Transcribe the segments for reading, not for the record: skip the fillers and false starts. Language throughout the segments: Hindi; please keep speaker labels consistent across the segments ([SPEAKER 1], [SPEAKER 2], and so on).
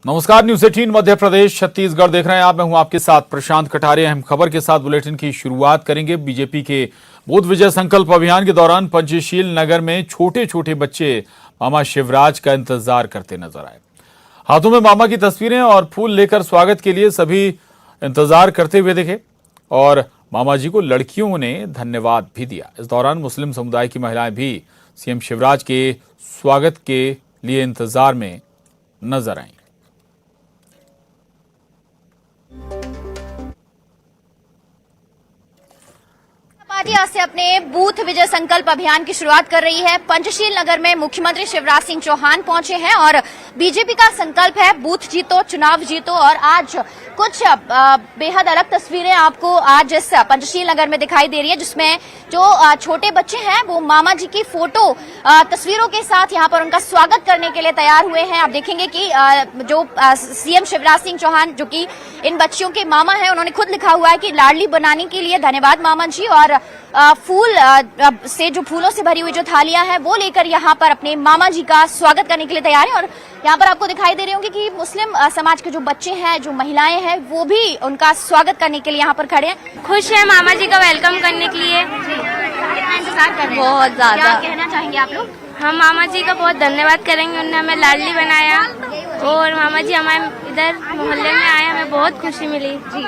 [SPEAKER 1] नमस्कार, न्यूज 18 मध्य प्रदेश छत्तीसगढ़ देख रहे हैं आप। मैं हूं आपके साथ प्रशांत कटारिया। अहम खबर के साथ बुलेटिन की शुरुआत करेंगे। बीजेपी के बूथ विजय संकल्प अभियान के दौरान पंचशील नगर में छोटे छोटे बच्चे मामा शिवराज का इंतजार करते नजर आए। हाथों में मामा की तस्वीरें और फूल लेकर स्वागत के लिए सभी इंतजार करते हुए दिखे और मामा जी को लड़कियों ने धन्यवाद भी दिया। इस दौरान मुस्लिम समुदाय की महिलाएं भी सीएम शिवराज के स्वागत के लिए इंतजार में नजर आईं।
[SPEAKER 2] पार्टी आज से अपने बूथ विजय संकल्प अभियान की शुरुआत कर रही है। पंचशील नगर में मुख्यमंत्री शिवराज सिंह चौहान पहुंचे हैं और बीजेपी का संकल्प है बूथ जीतो, चुनाव जीतो। और आज कुछ बेहद अलग तस्वीरें आपको आज इस पंचशील नगर में दिखाई दे रही है, जिसमें जो छोटे बच्चे हैं वो मामा जी की फोटो तस्वीरों के साथ यहां पर उनका स्वागत करने के लिए तैयार हुए हैं। आप देखेंगे कि जो सीएम शिवराज सिंह चौहान जो कि इन बच्चियों के मामा हैं, उन्होंने खुद लिखा हुआ है कि लाडली बनाने के लिए धन्यवाद मामा जी। और फूल से जो फूलों से भरी हुई जो थालियां हैं वो लेकर यहाँ पर अपने मामा जी का स्वागत करने के लिए तैयार हैं। और यहाँ पर आपको दिखाई दे रहे होंगे कि मुस्लिम समाज के जो बच्चे हैं, जो महिलाएं हैं, वो भी उनका स्वागत करने के लिए यहाँ पर खड़े हैं।
[SPEAKER 3] खुश है मामा जी का वेलकम करने के लिए।
[SPEAKER 2] कितना इंतजार कर रहे हैं?
[SPEAKER 3] बहुत ज्यादा।
[SPEAKER 2] क्या कहना चाहेंगे आप लोग?
[SPEAKER 3] हम मामा जी का बहुत धन्यवाद करेंगे, उन्होंने हमें लाडली बनाया और मामा जी हमारे इधर मोहल्ले में आए, हमें बहुत खुशी मिली जी।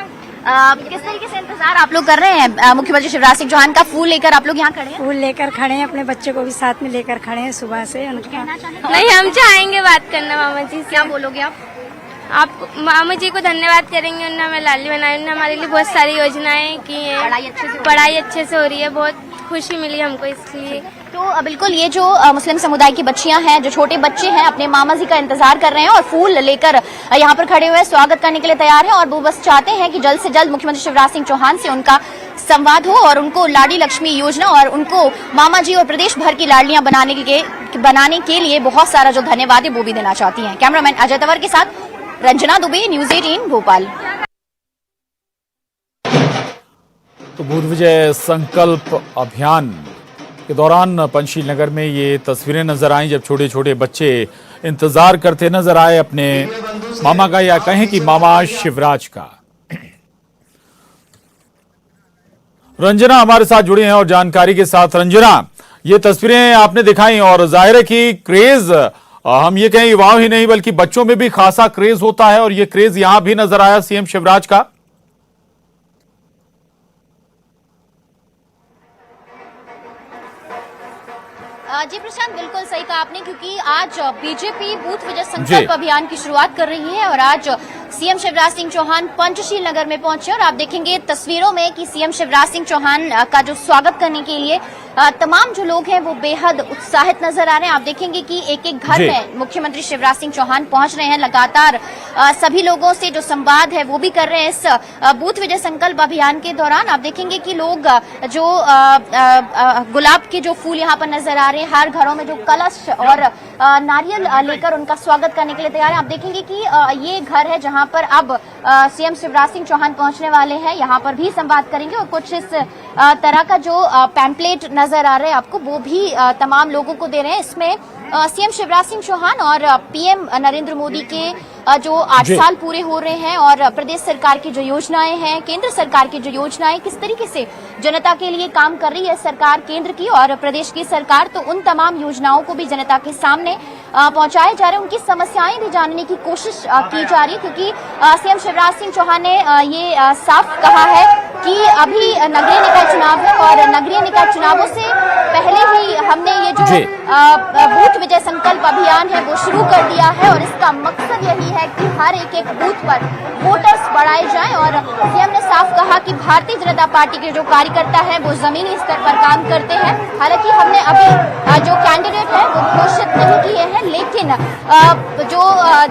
[SPEAKER 2] किस तरीके से इंतजार आप लोग कर रहे हैं? मुख्यमंत्री शिवराज सिंह चौहान का फूल लेकर आप लोग यहाँ खड़े हैं।
[SPEAKER 4] फूल लेकर खड़े हैं, अपने बच्चे को भी साथ में लेकर खड़े हैं सुबह से।
[SPEAKER 3] नहीं, हम चाहेंगे बात करना मामा जी से।
[SPEAKER 2] क्या बोलोगे
[SPEAKER 3] आप मामा जी को धन्यवाद करेंगे, उन्होंने हमें लाडली बनाया, उन्होंने हमारे लिए बहुत सारी योजनाएं की हैं। पढ़ाई अच्छे से हो रही है, बहुत खुशी मिली हमको इसलिए।
[SPEAKER 2] तो बिल्कुल ये जो मुस्लिम समुदाय की बच्चियां हैं, जो छोटे बच्चे हैं, अपने मामा जी का इंतजार कर रहे हैं और फूल लेकर यहाँ पर खड़े हुए स्वागत करने के लिए तैयार हैं। और वो बस चाहते हैं कि जल्द से जल्द मुख्यमंत्री शिवराज सिंह चौहान से उनका संवाद हो और उनको लाडली लक्ष्मी योजना और उनको मामा जी और प्रदेश भर की लाडलियां बनाने के लिए बहुत सारा जो धन्यवाद है वो भी देना चाहती हैं। कैमरामैन अजय तंवर के साथ रंजना दुबे, न्यूज 18 भोपाल।
[SPEAKER 1] तो बूथ विजय संकल्प अभियान के दौरान पंचशील नगर में ये तस्वीरें नजर आई जब छोटे छोटे बच्चे इंतजार करते नजर आए अपने मामा का, या कहें कि मामा शिवराज का। रंजना हमारे साथ जुड़े हैं और जानकारी के साथ। रंजना, ये तस्वीरें आपने दिखाई और जाहिर है कि क्रेज, हम ये कहें युवाओं ही नहीं बल्कि बच्चों में भी खासा क्रेज होता है और ये क्रेज यहां भी नजर आया सीएम शिवराज का।
[SPEAKER 2] जी प्रशांत, बिल्कुल सही कहा आपने, क्योंकि आज बीजेपी बूथ विजय संकल्प अभियान की शुरुआत कर रही है और आज सीएम शिवराज सिंह चौहान पंचशील नगर में पहुंचे और आप देखेंगे तस्वीरों में कि सीएम शिवराज सिंह चौहान का जो स्वागत करने के लिए तमाम जो लोग हैं वो बेहद उत्साहित नजर आ रहे हैं। आप देखेंगे कि एक एक घर में मुख्यमंत्री शिवराज सिंह चौहान पहुंच रहे हैं, लगातार सभी लोगों से जो संवाद है वो भी कर रहे हैं। इस बूथ विजय संकल्प अभियान के दौरान आप देखेंगे कि लोग जो गुलाब के जो फूल यहाँ पर नजर आ रहे हैं, हर घरों में जो कलश और नारियल लेकर उनका स्वागत करने के लिए तैयार है। आप देखेंगे कि ये घर है जहां पर अब सीएम शिवराज सिंह चौहान पहुंचने वाले हैं, यहाँ पर भी संवाद करेंगे और कुछ इस तरह का जो पैम्पलेट नजर आ रहे हैं आपको वो भी तमाम लोगों को दे रहे हैं। इसमें सीएम शिवराज सिंह चौहान और पीएम नरेंद्र मोदी के जो 8 साल पूरे हो रहे हैं और प्रदेश सरकार की जो योजनाएं हैं, केंद्र सरकार की जो योजनाएं, किस तरीके से जनता के लिए काम कर रही है सरकार, केंद्र की और प्रदेश की सरकार, तो उन तमाम योजनाओं को भी जनता के सामने पहुंचाए जा रहे हैं। उनकी समस्याएं भी जानने की कोशिश की जा रही है, क्योंकि सीएम शिवराज सिंह चौहान ने ये साफ कहा है कि अभी नगरीय निकाय चुनाव है और नगरीय निकाय चुनावों से पहले ही हमने ये जो बूथ विजय संकल्प अभियान है वो शुरू कर दिया है और इसका मकसद यही है कि हर एक बूथ पर वोटर्स बढ़ाए जाएं। और सीएम ने साफ कहा कि भारतीय जनता पार्टी के जो कार्यकर्ता हैं वो जमीनी स्तर पर काम करते हैं। हालांकि हमने अभी जो कैंडिडेट है वो घोषित नहीं किए हैं, लेकिन जो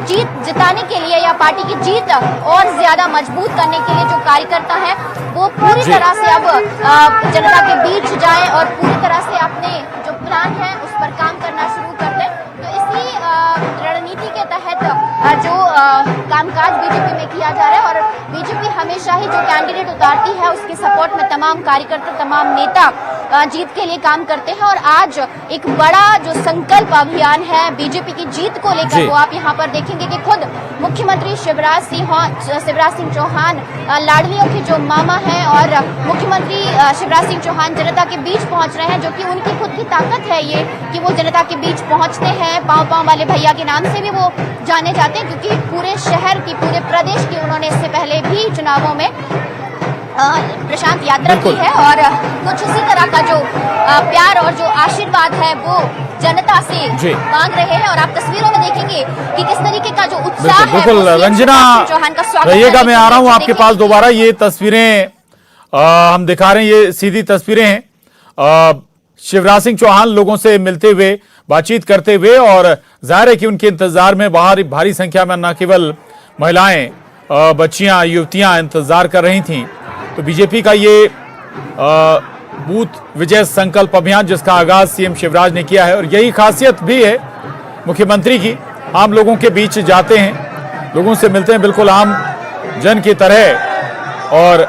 [SPEAKER 2] जीत जिताने के लिए या पार्टी की जीत और ज्यादा मजबूत करने के लिए जो कार्यकर्ता है वो पूरी तरह से अब जनता के बीच जाए और पूरी तरह से अपने जो प्लान है उस पर काम करना शुरू कर दें। तो इसी रणनीति के तहत जो कामकाज बीजेपी में किया जा रहा है। और बीजेपी हमेशा ही जो कैंडिडेट उतारती है उसके सपोर्ट में तमाम कार्यकर्ता, तमाम नेता जीत के लिए काम करते हैं। और आज एक बड़ा जो संकल्प अभियान है बीजेपी की जीत को लेकर, वो आप यहाँ पर देखेंगे कि खुद मुख्यमंत्री शिवराज सिंह चौहान लाडलियों के जो मामा हैं, और मुख्यमंत्री शिवराज सिंह चौहान जनता के बीच पहुंच रहे हैं, जो कि उनकी खुद की ताकत है ये कि वो जनता के बीच पहुंचते हैं। पांव पांव वाले भैया के नाम से भी वो जाने जाते हैं, क्योंकि पूरे शहर की, पूरे प्रदेश की उन्होंने इससे पहले भी चुनावों में प्रशांत यात्रा की है। और कुछ इसी तरह का जो प्यार और जो आशीर्वाद है वो जनता से मांग रहे हैं। और आप तस्वीरों में देखेंगे कि किस तरीके का जो उत्साह है।
[SPEAKER 1] बिल्कुल रंजना रहिएगा, मैं आ रहा हूं आपके पास दोबारा। ये तस्वीरें हम दिखा रहे हैं, ये सीधी तस्वीरें हैं शिवराज सिंह चौहान लोगों से मिलते हुए, बातचीत करते हुए, और जाहिर है कि उनके इंतजार में बाहर भारी संख्या में न केवल महिलाएं, बच्चियां, युवतियां इंतजार कर रही थीं। तो बीजेपी का ये बूथ विजय संकल्प अभियान, जिसका आगाज सीएम शिवराज ने किया है, और यही खासियत भी है मुख्यमंत्री की, आम लोगों के बीच जाते हैं, लोगों से मिलते हैं, बिल्कुल आम जन की तरह। और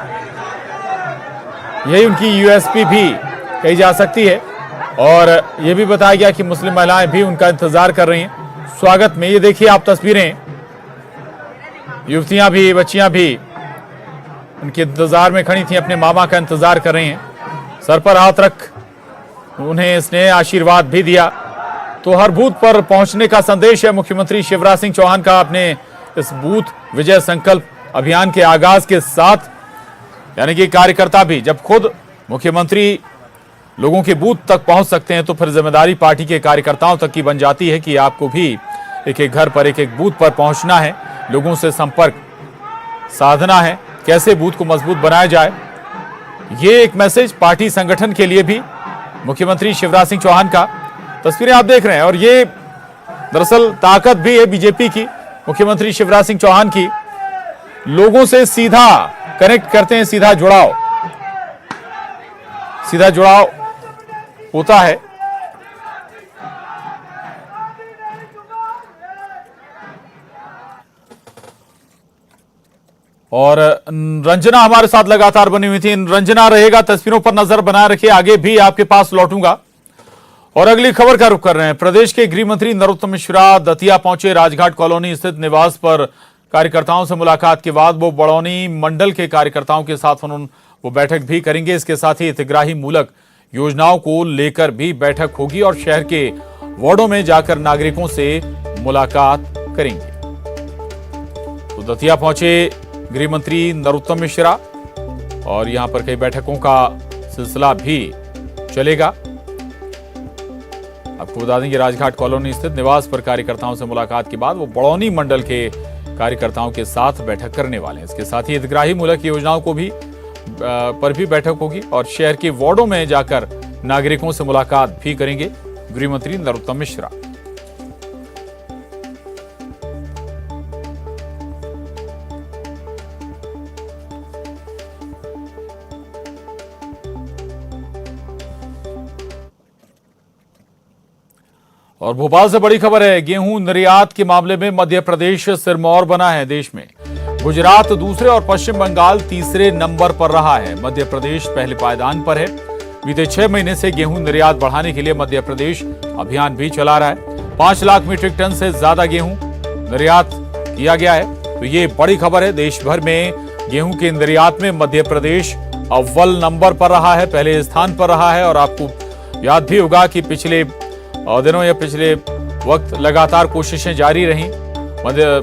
[SPEAKER 1] यही उनकी यूएसपी भी कही जा सकती है। और यह भी बताया गया कि मुस्लिम महिलाएं भी उनका इंतजार कर रही हैं स्वागत में। ये देखिए आप तस्वीरें, युवतियां भी, बच्चियां भी उनके इंतजार में खड़ी थी, अपने मामा का इंतजार कर रही हैं। सर पर हाथ रख उन्हें स्नेह आशीर्वाद भी दिया। तो हर बूथ पर पहुंचने का संदेश है मुख्यमंत्री शिवराज सिंह चौहान का अपने इस बूथ विजय संकल्प अभियान के आगाज के साथ। यानी कि कार्यकर्ता भी, जब खुद मुख्यमंत्री लोगों के बूथ तक पहुंच सकते हैं, तो फिर जिम्मेदारी पार्टी के कार्यकर्ताओं तक की बन जाती है कि आपको भी एक एक घर पर, एक एक बूथ पर पहुंचना है, लोगों से संपर्क साधना है, कैसे बूथ को मजबूत बनाया जाए। ये एक मैसेज पार्टी संगठन के लिए भी मुख्यमंत्री शिवराज सिंह चौहान का। तस्वीरें आप देख रहे हैं, और ये दरअसल ताकत भी है बीजेपी की, मुख्यमंत्री शिवराज सिंह चौहान की। लोगों से सीधा कनेक्ट करते हैं, सीधा जुड़ाव होता है। और रंजना हमारे साथ लगातार बनी हुई थी। रंजना रहेगा, तस्वीरों पर नजर बनाए रखिए, आगे भी आपके पास लौटूंगा। और अगली खबर का रुख कर रहे हैं। प्रदेश के गृह मंत्री नरोत्तम मिश्रा दतिया पहुंचे। राजघाट कॉलोनी स्थित निवास पर कार्यकर्ताओं से मुलाकात के बाद वो बड़ौनी मंडल के कार्यकर्ताओं के साथ वो बैठक भी करेंगे। इसके साथ ही हितग्राही मूलक योजनाओं को लेकर भी बैठक होगी, और शहर के वार्डों में जाकर नागरिकों से मुलाकात करेंगे। तो दतिया पहुंचे गृह मंत्री नरोत्तम मिश्रा, और यहां पर कई बैठकों का सिलसिला भी चलेगा। आपको बता दें कि राजघाट कॉलोनी स्थित निवास पर कार्यकर्ताओं से मुलाकात के बाद वो बड़ौनी मंडल के कार्यकर्ताओं के साथ बैठक करने वाले हैं। इसके साथ ही हितग्राही मूलक योजनाओं को भी पर भी बैठक होगी, और शहर के वार्डों में जाकर नागरिकों से मुलाकात भी करेंगे गृह मंत्री नरोत्तम मिश्रा। और भोपाल से बड़ी खबर है। गेहूं निर्यात के मामले में मध्य प्रदेश सिरमौर बना है देश में। गुजरात दूसरे और पश्चिम बंगाल तीसरे नंबर पर रहा है। मध्य प्रदेश पहले पायदान पर है। बीते 6 महीने से गेहूं निर्यात बढ़ाने के लिए मध्य प्रदेश अभियान भी चला रहा है। 5 लाख मीट्रिक टन से ज्यादा गेहूं निर्यात किया गया है। तो ये बड़ी खबर है। देश भर में गेहूं के निर्यात में मध्य प्रदेश अव्वल नंबर पर रहा है, पहले स्थान पर रहा है। और आपको याद भी होगा कि पिछले दिनों या पिछले वक्त लगातार कोशिशें जारी रहीं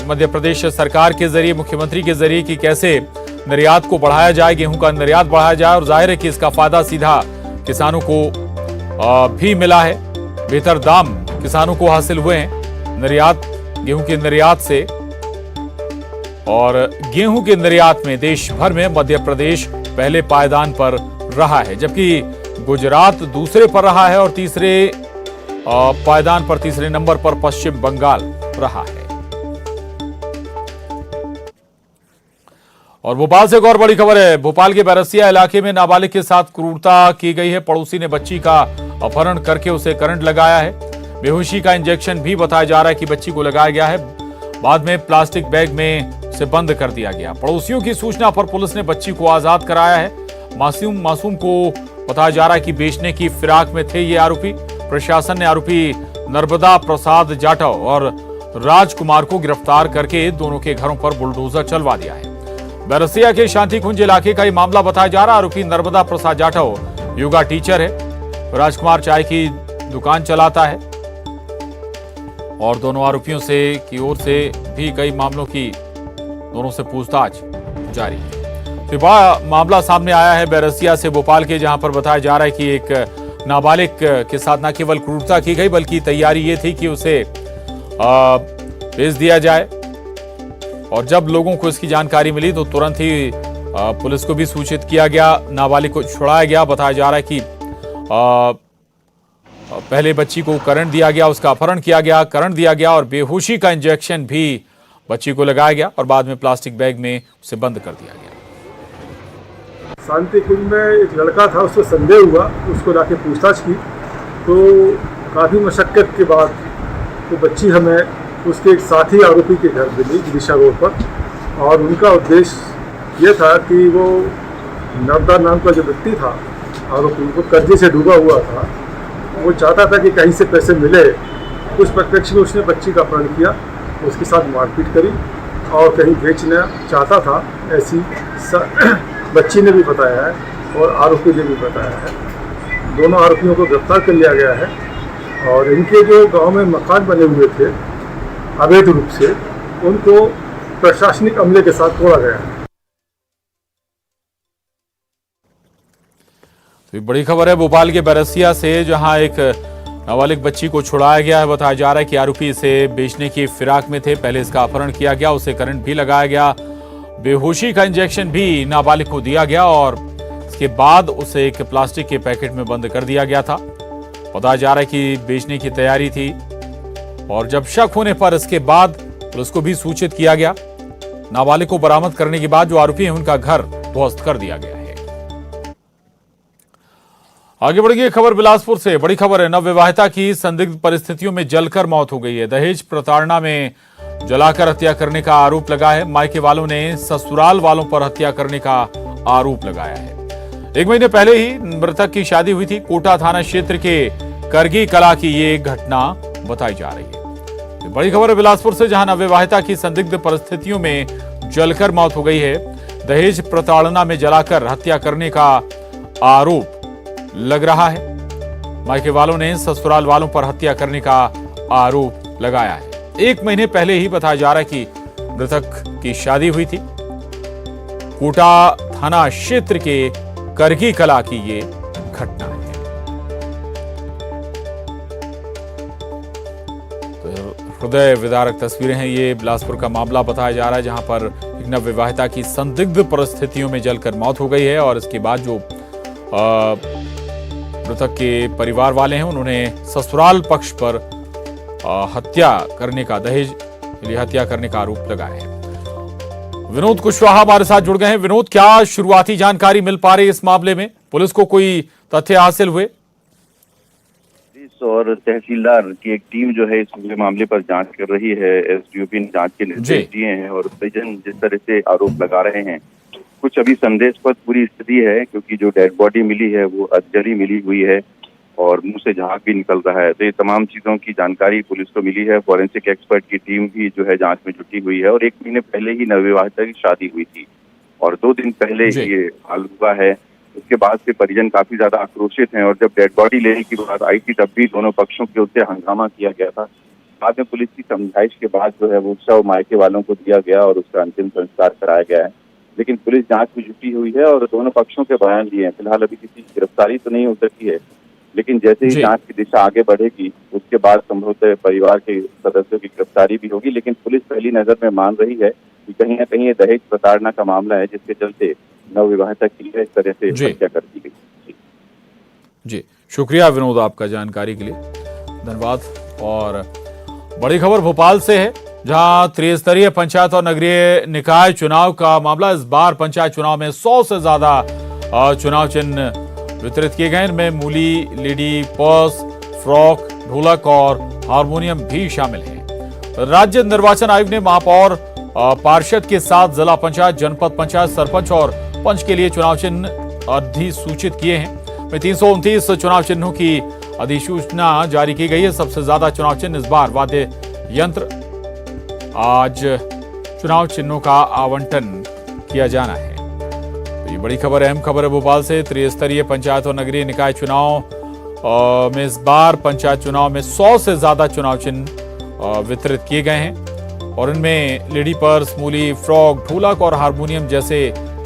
[SPEAKER 1] मध्य प्रदेश सरकार के जरिए, मुख्यमंत्री के जरिए, कि कैसे निर्यात को बढ़ाया जाए, गेहूं का निर्यात बढ़ाया जाए। और जाहिर है कि इसका फायदा सीधा किसानों को भी मिला है। बेहतर दाम किसानों को हासिल हुए हैं गेहूं के निर्यात से। और गेहूं के निर्यात में देश भर में मध्य प्रदेश पहले पायदान पर रहा है, जबकि गुजरात दूसरे पर रहा है, और तीसरे पायदान पर, तीसरे नंबर पर पश्चिम बंगाल रहा है। और भोपाल से एक और बड़ी खबर है। भोपाल के बैरसिया इलाके में नाबालिग के साथ क्रूरता की गई है। पड़ोसी ने बच्ची का अपहरण करके उसे करंट लगाया है। बेहोशी का इंजेक्शन भी बताया जा रहा है कि बच्ची को लगाया गया है। बाद में प्लास्टिक बैग में उसे बंद कर दिया गया। पड़ोसियों की सूचना पर पुलिस ने बच्ची को आजाद कराया है। मासूम को बताया जा रहा है कि बेचने की फिराक में थे ये आरोपी। प्रशासन ने आरोपी नर्मदा प्रसाद जाटव और राजकुमार को गिरफ्तार करके दोनों के घरों पर बुलडोजर चलवा दिया है। बैरसिया के शांति कुंज इलाके का ये मामला बताया जा रहा है। आरोपी नर्मदा प्रसाद जाटव योगा टीचर है, राजकुमार चाय की दुकान चलाता है और दोनों आरोपियों की ओर से भी कई मामलों की दोनों से पूछताछ जारी है। तो मामला सामने आया है बैरसिया से भोपाल के, जहां पर बताया जा रहा है कि एक नाबालिग के साथ न केवल क्रूरता की गई बल्कि तैयारी ये थी कि उसे भेज दिया जाए। और जब लोगों को इसकी जानकारी मिली तो तुरंत ही पुलिस को भी सूचित किया गया। नाबालिग को छुड़ाया गया। बताया जा रहा है कि पहले बच्ची को करंट दिया गया, उसका अपहरण किया गया, करंट दिया गया और बेहोशी का इंजेक्शन भी बच्ची को लगाया गया और बाद में प्लास्टिक बैग में उसे बंद कर दिया गया।
[SPEAKER 5] शांति कुंज में एक लड़का था, उसको संदेह हुआ, उसको लाके पूछताछ की तो काफ़ी मशक्कत के बाद वो बच्ची हमें उसके एक साथी आरोपी के घर मिली विदिशा रोड पर। और उनका उद्देश्य ये था कि वो नर्मदा नाम का जो व्यक्ति था आरोपी, वो कर्जे से डूबा हुआ था। वो चाहता था कि कहीं से पैसे मिले। उस परिप्रेक्ष्य में उसने बच्ची का अपहरण किया, उसके साथ मारपीट करी और कहीं बेचना चाहता था, ऐसी बच्ची ने भी बताया है और आरोपी ने भी बताया है। दोनों आरोपियों को गिरफ्तार कर लिया गया है और इनके जो गांव में मकान बने हुए थे अवैध रूप से, उनको प्रशासनिक अमले के साथ तोड़ा गया है।
[SPEAKER 1] तो बड़ी खबर है भोपाल के बैरसिया से, जहां एक नाबालिग बच्ची को छुड़ाया गया है। बताया जा रहा है कि आरोपी इसे बेचने की फिराक में थे। पहले इसका अपहरण किया गया, उसे करंट भी लगाया गया, बेहोशी का इंजेक्शन भी नाबालिग को दिया गया और इसके बाद उसे एक प्लास्टिक के पैकेट में बंद कर दिया गया था। बताया जा रहा है कि बेचने की तैयारी थी और जब शक होने पर इसके बाद पुलिस को भी सूचित किया गया। नाबालिग को बरामद करने के बाद जो आरोपी हैं उनका घर ध्वस्त कर दिया गया है। आगे बढ़ेंगे खबर बिलासपुर से। बड़ी खबर है, नवविवाहिता की संदिग्ध परिस्थितियों में जलकर मौत हो गई है। दहेज प्रताड़ना में जलाकर हत्या करने का आरोप लगा है। मायके वालों ने ससुराल वालों पर हत्या करने का आरोप लगाया है। 1 महीने पहले ही मृतक की शादी हुई थी। कोटा थाना क्षेत्र के करगी कला की ये घटना बताई जा रही है। बड़ी खबर है बिलासपुर से, जहां नवविवाहिता की संदिग्ध परिस्थितियों में जलकर मौत हो गई है। दहेज प्रताड़ना में जलाकर हत्या करने का आरोप लग रहा है। मायके वालों ने ससुराल वालों पर हत्या करने का आरोप लगाया है। 1 महीने पहले ही बताया जा रहा है कि मृतक की शादी हुई थी। कोटा थाना क्षेत्र के करगी कला की ये घटना है। तो हृदय विदारक तस्वीरें हैं। ये बिलासपुर का मामला बताया जा रहा है, जहां पर एक नवविवाहिता की संदिग्ध परिस्थितियों में जलकर मौत हो गई है और इसके बाद जो मृतक के परिवार वाले हैं उन्होंने ससुराल पक्ष पर हत्या करने का, दहेज के लिए हत्या करने का आरोप लगाया है। विनोद कुशवाहा हमारे साथ जुड़ गए हैं। विनोद, क्या शुरुआती जानकारी मिल पा रही है इस मामले में? पुलिस को कोई तथ्य हासिल हुए?
[SPEAKER 6] और तहसीलदार की एक टीम जो है इस पूरे मामले पर जांच कर रही है। एसडीओपी ने जांच के निर्देश दिए हैं और परिजन जिस तरह से आरोप लगा रहे हैं, कुछ अभी संदेहास्पद पूरी स्थिति है, क्योंकि जो डेड बॉडी मिली है वो अधजली मिली हुई है और मुंह से झाग भी निकल रहा है। तो ये तमाम चीजों की जानकारी पुलिस को मिली है। फॉरेंसिक एक्सपर्ट की टीम भी जो है जांच में जुटी हुई है और 1 महीने पहले ही नवविवाहिता की शादी हुई थी और 2 दिन पहले ये हाल हुआ है। उसके बाद से परिजन काफी ज्यादा आक्रोशित हैं और जब डेड बॉडी लेने की बात आई थी तब भी दोनों पक्षों की ओर से हंगामा किया गया था। बाद में पुलिस की समझाइश के बाद जो है वो शव मायके वालों को दिया गया और उसका अंतिम संस्कार कराया गया है। लेकिन पुलिस जांच में जुटी हुई है और दोनों पक्षों के बयान लिए हैं। फिलहाल अभी किसी की गिरफ्तारी तो नहीं हो सकती है, लेकिन जैसे ही जांच की दिशा आगे बढ़ेगी उसके बाद संभवतः परिवार के सदस्यों की गिरफ्तारी भी होगी। लेकिन पुलिस पहली नजर में मान रही है कि कहीं न कहीं ये दहेज प्रताड़ना का मामला है, जिसके चलते नवविवाहिता की इस तरह से हत्या कर दी गई।
[SPEAKER 1] जी, शुक्रिया विनोद आपका जानकारी के लिए, धन्यवाद। और बड़ी खबर भोपाल से है, जहां त्रिस्तरीय पंचायत और नगरीय निकाय चुनाव का मामला। इस बार पंचायत चुनाव में 100 से ज्यादा चुनाव चिन्ह वितरित किए गए। इनमें मूली, लेडी पर्स, फ्रॉक, ढोलक और हारमोनियम भी शामिल हैं। राज्य निर्वाचन आयोग ने महापौर पार्षद के साथ जिला पंचायत, जनपद पंचायत, सरपंच और पंच के लिए चुनाव चिन्ह अधिसूचित किए हैं। 329 चुनाव चिन्हों की अधिसूचना जारी की गई है। सबसे ज्यादा चुनाव चिन्ह इस बार वाद्य यंत्र। आज चुनाव चिन्हों का आवंटन किया जाना है। तो ये बड़ी खबर, अहम खबर है भोपाल से। त्रिस्तरीय पंचायत और नगरीय निकाय चुनाव में इस बार पंचायत चुनाव में 100 से ज्यादा चुनाव चिन्ह वितरित किए गए हैं और इनमें लेडी पर्स, मूली, फ्रॉक, ढोलक और हारमोनियम जैसे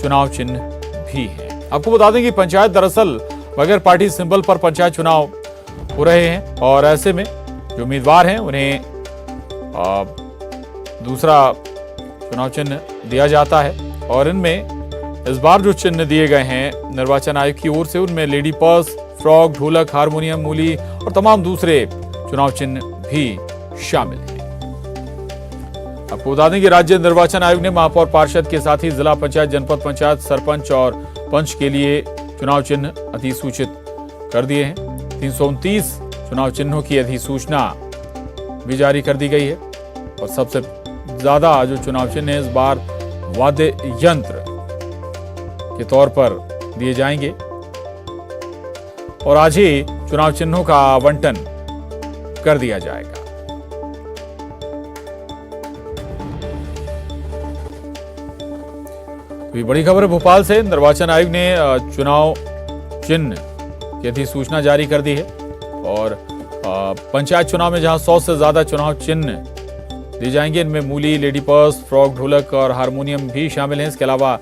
[SPEAKER 1] चुनाव चिन्ह भी हैं। आपको बता दें कि पंचायत दरअसल बगैर पार्टी सिंबल पर पंचायत चुनाव हो रहे हैं और ऐसे में जो उम्मीदवार हैं उन्हें दूसरा चुनाव चिन्ह दिया जाता है और इनमें इस बार जो चिन्ह दिए गए हैं निर्वाचन आयोग की ओर से, उनमें लेडी पर्स, फ्रॉक, ढोलक, हारमोनियम, मूली और तमाम दूसरे चुनाव चिन्ह भी शामिल हैं। आपको बता दें कि राज्य निर्वाचन आयोग ने महापौर पार्षद के साथ ही जिला पंचायत, जनपद पंचायत, सरपंच और पंच के लिए चुनाव चिन्ह अधिसूचित कर दिए हैं। 329 चुनाव चिन्हों की अधिसूचना भी जारी कर दी गई है और सबसे ज्यादा जो चुनाव चिन्ह है इस बार वाद्य यंत्र के तौर पर दिए जाएंगे और आज ही चुनाव चिन्हों का आवंटन कर दिया जाएगा। तो ये बड़ी खबर है भोपाल से। निर्वाचन आयोग ने चुनाव चिन्ह की अधिसूचना जारी कर दी है और पंचायत चुनाव में जहां 100 से ज्यादा चुनाव चिन्ह दिए जाएंगे, इनमें मूली, लेडी पर्स, फ्रॉक, ढोलक और हारमोनियम भी शामिल हैं। इसके अलावा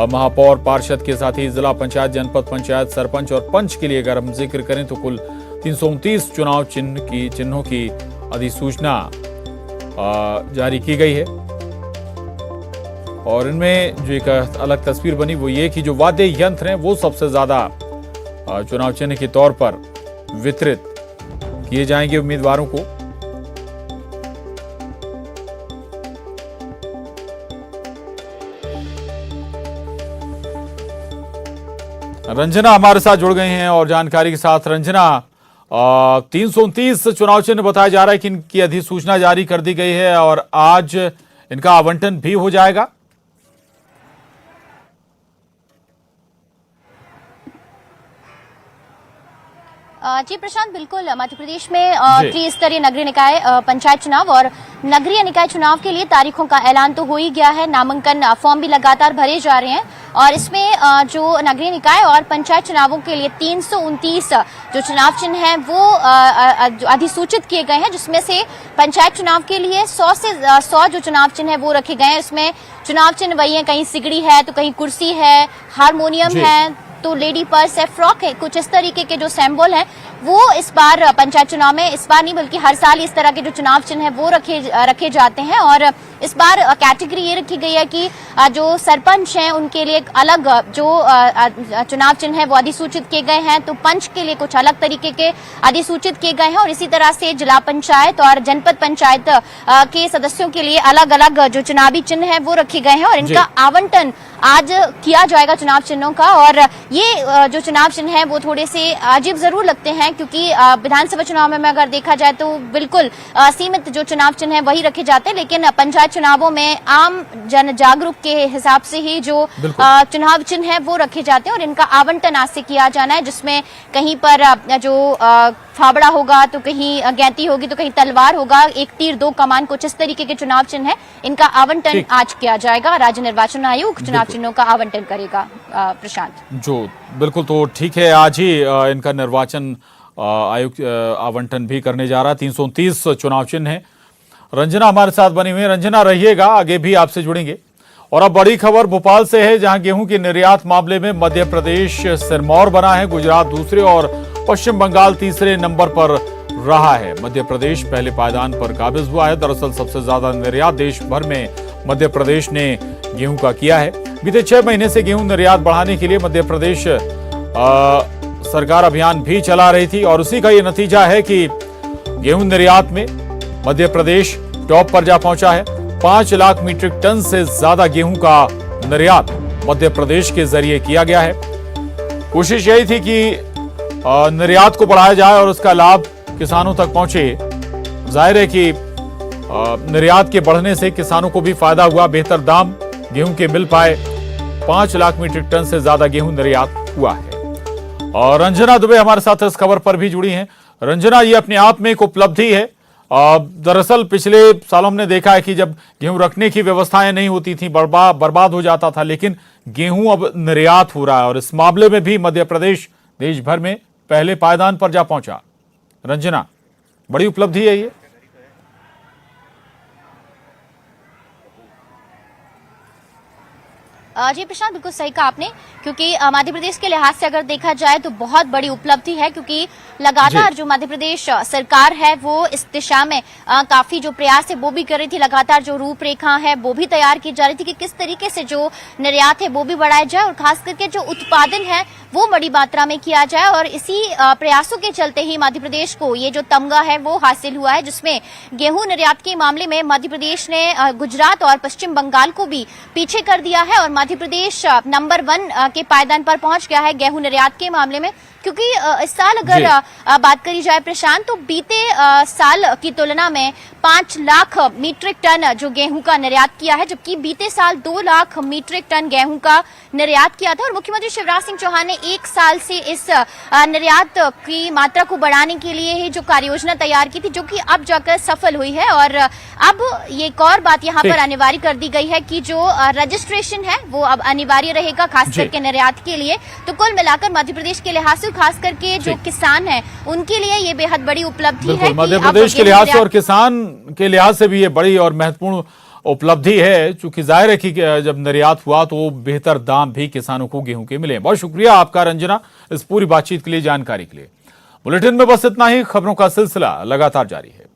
[SPEAKER 1] महापौर पार्षद के साथ ही जिला पंचायत, जनपद पंचायत, सरपंच और पंच के लिए अगर हम जिक्र करें तो कुल 329 चुनाव चिन्हों की अधिसूचना जारी की गई है और इनमें जो एक अलग तस्वीर बनी वो ये कि जो वाद्य यंत्र हैं वो सबसे ज्यादा चुनाव चिन्ह के तौर पर वितरित किए जाएंगे उम्मीदवारों को। रंजना हमारे साथ जुड़ गए हैं और जानकारी के साथ। रंजना, 329 चुनाव चिन्ह बताया जा रहा है कि इनकी अधिसूचना जारी कर दी गई है और आज इनका आवंटन भी हो जाएगा।
[SPEAKER 2] जी प्रशांत, बिल्कुल मध्य प्रदेश में त्रिस्तरीय नगरीय निकाय पंचायत चुनाव और नगरीय निकाय चुनाव के लिए तारीखों का ऐलान तो हो ही गया है। नामांकन फॉर्म भी लगातार भरे जा रहे हैं और इसमें जो नगरीय निकाय और पंचायत चुनावों के लिए 329 जो चुनाव चिन्ह हैं वो अधिसूचित किए गए हैं, जिसमें से पंचायत चुनाव के लिए 100 से 100 जो चुनाव चिन्ह है वो रखे गए हैं। इसमें चुनाव चिन्ह वही है, कहीं सिगड़ी है तो कहीं कुर्सी है, हारमोनियम है तो लेडी पर्स है, फ्रॉक है, कुछ इस तरीके के जो सिंबल हैं वो इस बार पंचायत चुनाव में, इस बार नहीं बल्कि हर साल इस तरह के जो चुनाव चिन्ह है वो रखे जाते हैं। और इस बार कैटेगरी ये रखी गई है कि जो सरपंच हैं उनके लिए एक अलग जो चुनाव चिन्ह है वो अधिसूचित किए गए हैं, तो पंच के लिए कुछ अलग तरीके के अधिसूचित किए गए हैं और इसी तरह से जिला पंचायत और जनपद पंचायत के सदस्यों के लिए अलग अलग जो चुनावी चिन्ह है वो रखे गए हैं और इनका आवंटन आज किया जाएगा चुनाव चिन्हों का। और ये जो चुनाव चिन्ह है वो थोड़े से अजीब जरूर लगते हैं क्योंकि विधानसभा चुनाव में अगर देखा जाए तो बिल्कुल सीमित जो चुनाव चिन्ह है वही रखे जाते हैं, लेकिन पंचायत चुनावों में आम जन जागरूक के हिसाब से ही जो चुनाव चिन्ह है वो रखे जाते हैं और इनका आवंटन आज से किया जाना है, जिसमें कहीं पर जो फावड़ा होगा तो कहीं गैंती होगी तो कहीं तलवार होगा, एक तीर दो कमान, कुछ इस तरीके के चुनाव चिन्ह है, इनका आवंटन आज किया जाएगा। राज्य निर्वाचन आयोग चुनाव चिन्हों का आवंटन करेगा। प्रशांत
[SPEAKER 1] जो बिल्कुल, तो ठीक है, आज ही इनका निर्वाचन आयोग आवंटन भी करने जा रहा है। 329 चुनाव चिन्ह है। रंजना हमारे साथ बनी हुई है। रंजना रहिएगा, आगे भी आपसे जुड़ेंगे। और अब बड़ी खबर भोपाल से है, जहां गेहूं के निर्यात मामले में मध्य प्रदेश सिरमौर बना है। गुजरात दूसरे और पश्चिम बंगाल तीसरे नंबर पर रहा है। मध्य प्रदेश पहले पायदान पर काबिज हुआ है। दरअसल सबसे ज्यादा निर्यात देश भर में मध्य प्रदेश ने गेहूं का किया है। बीते 6 महीने से गेहूं निर्यात बढ़ाने के लिए मध्य प्रदेश सरकार अभियान भी चला रही थी और उसी का ये नतीजा है कि गेहूं निर्यात में मध्य प्रदेश टॉप पर जा पहुंचा है। 5 लाख मीट्रिक टन से ज्यादा गेहूं का निर्यात मध्य प्रदेश के जरिए किया गया है। कोशिश यही थी कि निर्यात को बढ़ाया जाए और उसका लाभ किसानों तक पहुंचे। जाहिर है कि निर्यात के बढ़ने से किसानों को भी फायदा हुआ, बेहतर दाम गेहूं के मिल पाए। 5 लाख मीट्रिक टन से ज्यादा गेहूं निर्यात हुआ है। और रंजना दुबे हमारे साथ इस खबर पर भी जुड़ी हैं। रंजना, ये अपने आप में एक उपलब्धि है। दरअसल पिछले सालों हमने देखा है कि जब गेहूं रखने की व्यवस्थाएं नहीं होती थी, बर्बाद हो जाता था, लेकिन गेहूं अब निर्यात हो रहा है और इस मामले में भी मध्य प्रदेश देश भर में पहले पायदान पर जा पहुंचा। रंजना, बड़ी उपलब्धि है ये।
[SPEAKER 2] जी प्रशांत, बिल्कुल सही कहा आपने, क्योंकि मध्य प्रदेश के लिहाज से अगर देखा जाए तो बहुत बड़ी उपलब्धि है, क्योंकि लगातार जो मध्य प्रदेश सरकार है वो इस दिशा में काफी जो प्रयास है वो भी कर रही थी। लगातार जो रूपरेखा है वो भी तैयार की जा रही थी कि किस तरीके से जो निर्यात है वो भी बढ़ाया जाए और खास करके जो उत्पादन है वो बड़ी मात्रा में किया जाए। और इसी प्रयासों के चलते ही मध्य प्रदेश को ये जो तमगा है वो हासिल हुआ है, जिसमें गेहूं निर्यात के मामले में मध्य प्रदेश ने गुजरात और पश्चिम बंगाल को भी पीछे कर दिया है और मध्य प्रदेश नंबर 1 के पायदान पर पहुंच गया है गेहूं निर्यात के मामले में। क्योंकि इस साल अगर बात करी जाए प्रशांत, तो बीते साल की तुलना में 5 लाख मीट्रिक टन जो गेहूं का निर्यात किया है, जबकि बीते साल 2 लाख मीट्रिक टन गेहूं का निर्यात किया था। और मुख्यमंत्री शिवराज सिंह चौहान ने 1 साल से इस निर्यात की मात्रा को बढ़ाने के लिए ही जो कार्ययोजना तैयार की थी, जो कि अब जाकर सफल हुई है। और अब ये एक और बात यहाँ पर अनिवार्य कर दी गई है कि जो रजिस्ट्रेशन है वो अब अनिवार्य रहेगा, खास करके निर्यात के लिए। तो कुल मिलाकर मध्य प्रदेश के लिहाज से, खास करके जो किसान हैं उनके लिए ये बेहद बड़ी उपलब्धि है।
[SPEAKER 1] मध्य प्रदेश के लिहाज से और किसान के लिहाज से भी ये बड़ी और महत्वपूर्ण उपलब्धि है, चूंकि जाहिर है कि जब निर्यात हुआ तो बेहतर दाम भी किसानों को गेहूं के मिले। बहुत शुक्रिया आपका रंजना, इस पूरी बातचीत के लिए, जानकारी के लिए। बुलेटिन में बस इतना ही। खबरों का सिलसिला लगातार जारी है।